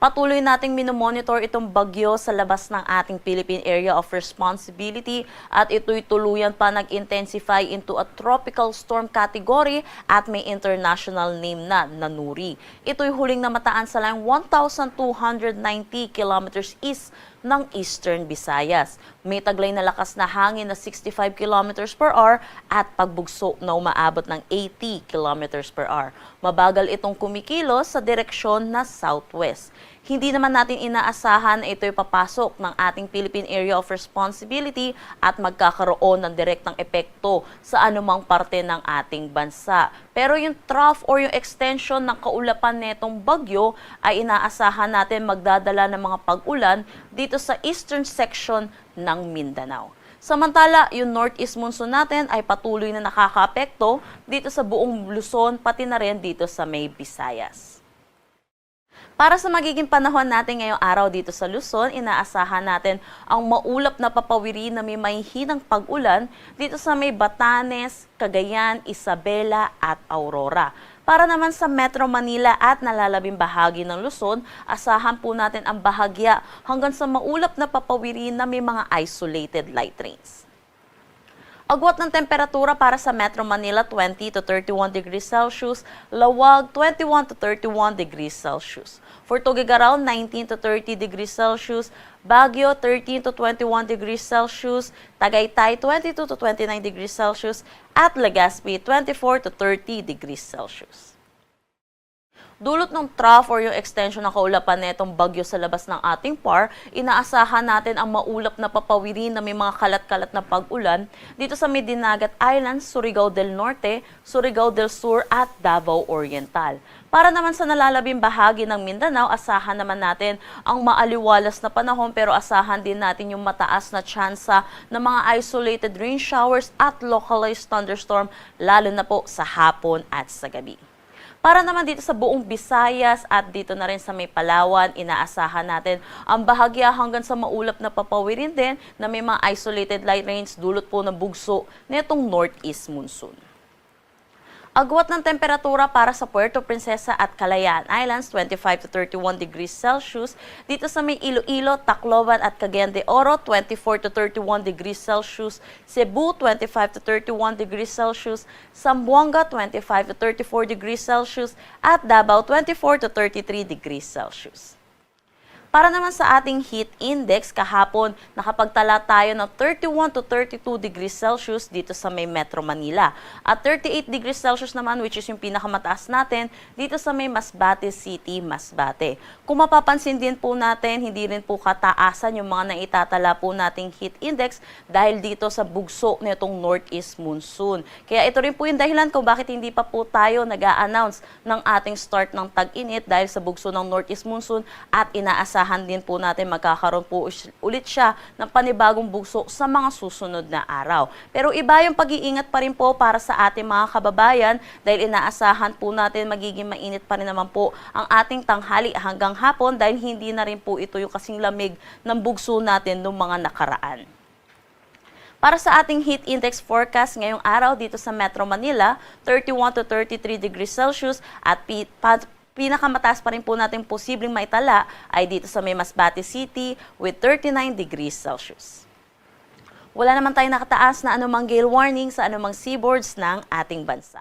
Patuloy nating minomonitor itong bagyo sa labas ng ating Philippine Area of Responsibility at ito'y tuluyan pa nag-intensify into a tropical storm category at may international name na Nanuri. Ito'y huling namataan sa layong 1,290 kilometers east ng Eastern Visayas. May taglay na lakas na hangin na 65 kilometers per hour at pagbugso na umaabot ng 80 kilometers per hour. Mabagal itong kumikilos sa direksyon na southwest. Hindi naman natin inaasahan na ito'y papasok ng ating Philippine Area of Responsibility at magkakaroon ng direktang epekto sa anumang parte ng ating bansa. Pero yung trough or yung extension ng kaulapan netong bagyo ay inaasahan natin magdadala ng mga pag-ulan dito sa eastern section ng Mindanao. Samantala, yung northeast monsoon natin ay patuloy na nakakaapekto dito sa buong Luzon, pati na rin dito sa may Visayas. Para sa magiging panahon natin ngayong araw dito sa Luzon, inaasahan natin ang maulap na papawiri na may mahihinang pag-ulan dito sa may Batanes, Cagayan, Isabela at Aurora. Para naman sa Metro Manila at nalalabing bahagi ng Luzon, asahan po natin ang bahagya hanggang sa maulap na papawiri na may mga isolated light rains. Agwat ng temperatura para sa Metro Manila 20 to 31 degrees Celsius, Lawag 21 to 31 degrees Celsius. For Tuguegarao 19 to 30 degrees Celsius, Baguio 13 to 21 degrees Celsius, Tagaytay 22 to 29 degrees Celsius at Legazpi 24 to 30 degrees Celsius. Dulot ng trough or yung extension ng kaulapan netong bagyo sa labas ng ating PAR, inaasahan natin ang maulap na papawiri na may mga kalat-kalat na pag-ulan dito sa Medinagat Islands, Surigao del Norte, Surigao del Sur at Davao Oriental. Para naman sa nalalabing bahagi ng Mindanao, asahan naman natin ang maaliwalas na panahon pero asahan din natin yung mataas na tsansa ng mga isolated rain showers at localized thunderstorm lalo na po sa hapon at sa gabi. Para naman dito sa buong Visayas at dito na rin sa may Palawan, inaasahan natin ang bahagya hanggang sa maulap na papawirin din na may mga isolated light rains dulot po ng bugso nitong northeast monsoon. Agwat ng temperatura para sa Puerto Princesa at Kalayaan Islands, 25 to 31 degrees Celsius. Dito sa may Iloilo, Tacloban at Cagayan de Oro, 24 to 31 degrees Celsius. Cebu, 25 to 31 degrees Celsius. Zamboanga, 25 to 34 degrees Celsius. At Davao, 24 to 33 degrees Celsius. Para naman sa ating heat index, kahapon nakapagtala tayo ng 31 to 32 degrees Celsius dito sa may Metro Manila. At 38 degrees Celsius naman, which is yung pinakamataas natin, dito sa may Masbate City, Masbate. Kung mapapansin din po natin, hindi rin po kataasan yung mga naitatala po nating heat index dahil dito sa bugso nitong northeast monsoon. Kaya ito rin po yung dahilan kung bakit hindi pa po tayo nag-a-announce ng ating start ng tag-init dahil sa bugso ng northeast monsoon at inaasahan din po natin magkakaroon po ulit siya ng panibagong bugso sa mga susunod na araw. Pero iba yung pag-iingat pa rin po para sa ating mga kababayan dahil inaasahan po natin magiging mainit pa rin naman po ang ating tanghali hanggang hapon dahil hindi na rin po ito yung kasing lamig ng bugso natin noong mga nakaraan. Para sa ating heat index forecast ngayong araw dito sa Metro Manila, 31 to 33 degrees Celsius at pinakamataas pa rin po natin posibleng maitala ay dito sa may Masbate City with 39 degrees Celsius. Wala naman tayong nakataas na anumang gale warning sa anumang seaboards ng ating bansa.